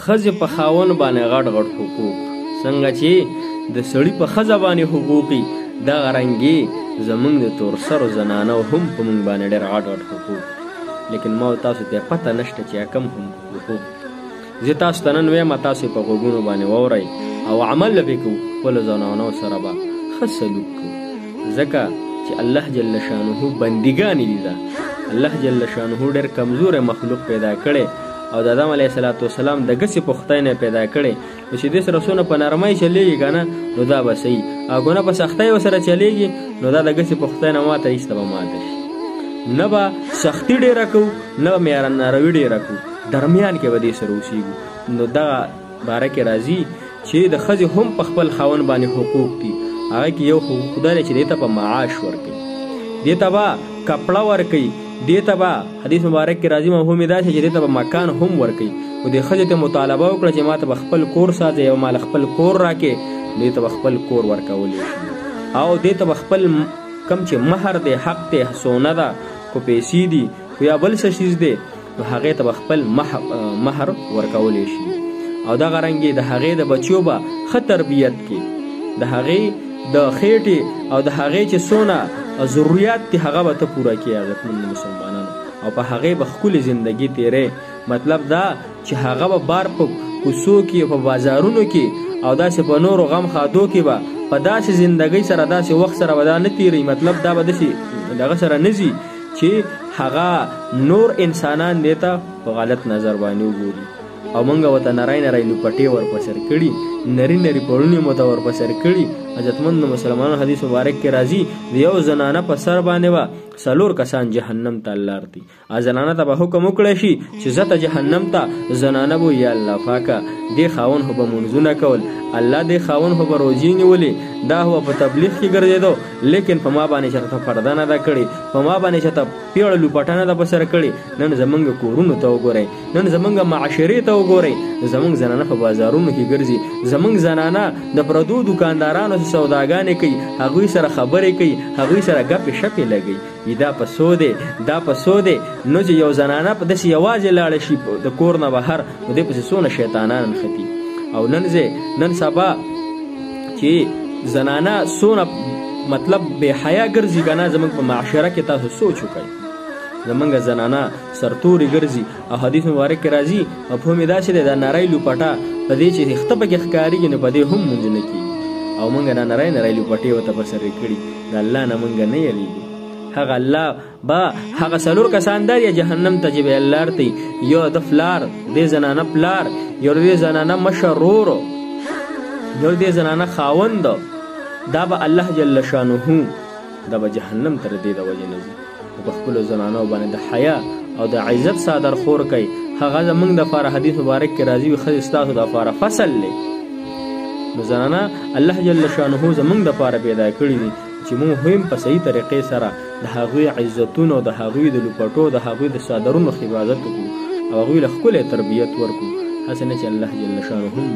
ښځې په خاوند باندې غټ غټ حقوق، څنګه چې د سړي په ښځه باندې حقوقي، دغه رنګې زمونږ د تور سرو زنانو هم په مونږ باندې ډېر غټ غټ حقوق، لیکن ما تاسو ته پته نشته چې کم هم حقوق. زه تاسو ته نن وایم، تاسو په غوږونو باندې واورئ او عمل به کوو، خپلو زنانو سره به ښه سلوک کوو، ځکه چې الله جل شانه بندګانې دي. ده الله جل شانه ډېر کمزوری مخلوق پیدا کړی او د آدم علیه السلام د ګسې پختۍ نه پیدا کړی، نو چې دې سره څونه په نرمۍ چلیږي که نه، نو دا به صحیح، او که نه په سختۍ ورسره چلیږي، نو دا د ګسې پختۍ نه ماته ایسته به ماته شي. نه به سختي ډېره کوو، نه به ناروي ډېره کوو، درمیان کې به دې سره اوسېږو. نو دغه باره کې راځي چې د ښځې هم په خپل خاوند باندې حقوق دي. هغه کې یو حقوق دا دی چې دې ته به معاش ورکوي، دې ته به کپړه ورکوي، دې ته به حدیث مبارک کې راځي مفهوم یې دا چې دې ته به مکان هم ورکوي. خو دې ښځې ته مطالبه وکړه چې ما ته به خپل کور ساتې او ما له خپل کور راکې، دې ته به خپل کور ورکولی شي، او دې ته به خپل کم چې مهر دی، حق دی، سونه ده، کو پیسې دي، خو یا بل څه شیز دی، نو هغې ته به خپل مهر ورکولی شي. او دغه رنګې د هغې د بچیو به ښه تربیت کې، د هغې د خېټې او د هغې چې څونه ضرورت دي هغه به ته پوره کړې عزتمند مسلمانانو، او په هغې به ښکلې زندګي تېرې. مطلب دا چې هغه به بار په کوڅو کې، په بازارونو کې، او داسې په نورو غم خادو کې به په داسې زندګۍ سره، داسې وخت سره به دا نه تېروي. مطلب دا به داسې دغه سره نه ځي چې هغه نور انسانان دې ته په غلط نظر باندې وګوري. او موږ ورته نری نری لوپټې ورپسر کړي، نری نری پړونې مو ته ورپسر کړي. عزتمندو مسلمانانو حدیث مبارک کې راځي د یو زنانه په سر باندې به 4 کسان جهنم ته لار دي. زنانه ته به حکم وکړی شي چې زه ته جهنم ته. زنانه به یا الله پاکه دې خاوند خو به مونځونه کول، الله دې خاوند خو به روزې نیولې، دا هو په تبلیغ کې ګرځېدو، لیکن په ما باندې چې ته پرده نه ده کړې، په ما باندې چې ته پیړه لوپټه نه ده په سر کړې. نن زمونږ کورونو ته وګورئ، نن زمونږ معاشرې ته وګورئ، زمونږ زنانه په بازارونو کې ګرځي، زمونږ زنانه د پردو دکاندارانو سره سوداګانې کوي، هغوی سره خبرې کوي، هغوی سره ګپې شپې لګوي. دا په سو دی، دا په سو دی. نو چې یو زنانه په داسې یوازې لاړه شي د کور نه بهر، نو دې پسې څونه شیطانان نښتي. او نن سبا چې زنانه څونه مطلب بې حیا ګرځي که نه، زموږ په معاشره کې تاسو سوچ وکړئ، زمونږ زنانه سرتورې ګرځي. او حدیث مبارک کې راځي مفهوم یې داسې دی، دا نری لوپټه په دې چې خته پکې ښکارېږي، نو په دې هم مونځ نه کېږي. او موږ دا نری نری لوپټې ورته په سر کړي، د الله نه موږ نه یریږو. هغه الله به هغه 4 کسان در یا جهنم ته چې به یې لار دی، یو د پلار، دې زنانه پلار، یو دې زنانه مشر ورور، یو دې زنانه خاوند، دا به الله جل شانه دا به جهنم تر دې د وجې نه ځي. په خپلو زنانو باندې د حیا او د عزت صادر خور کوي. هغه زمونږ دپاره حدیث مبارک کې راځي ښځې ستاسو دپاره فصل دی. نو زنانه الله جل شانه زمونږ دپاره پیدا کړي دي چې موږ هم په صحیح طریقې سره د هغوی عزتونو، د هغوی د لوپټو، د هغوی د صادرونو حفاظت وکړو او هغوی له ښکلې تربیت ورکړو، هسې نه چې الله جل شانه هم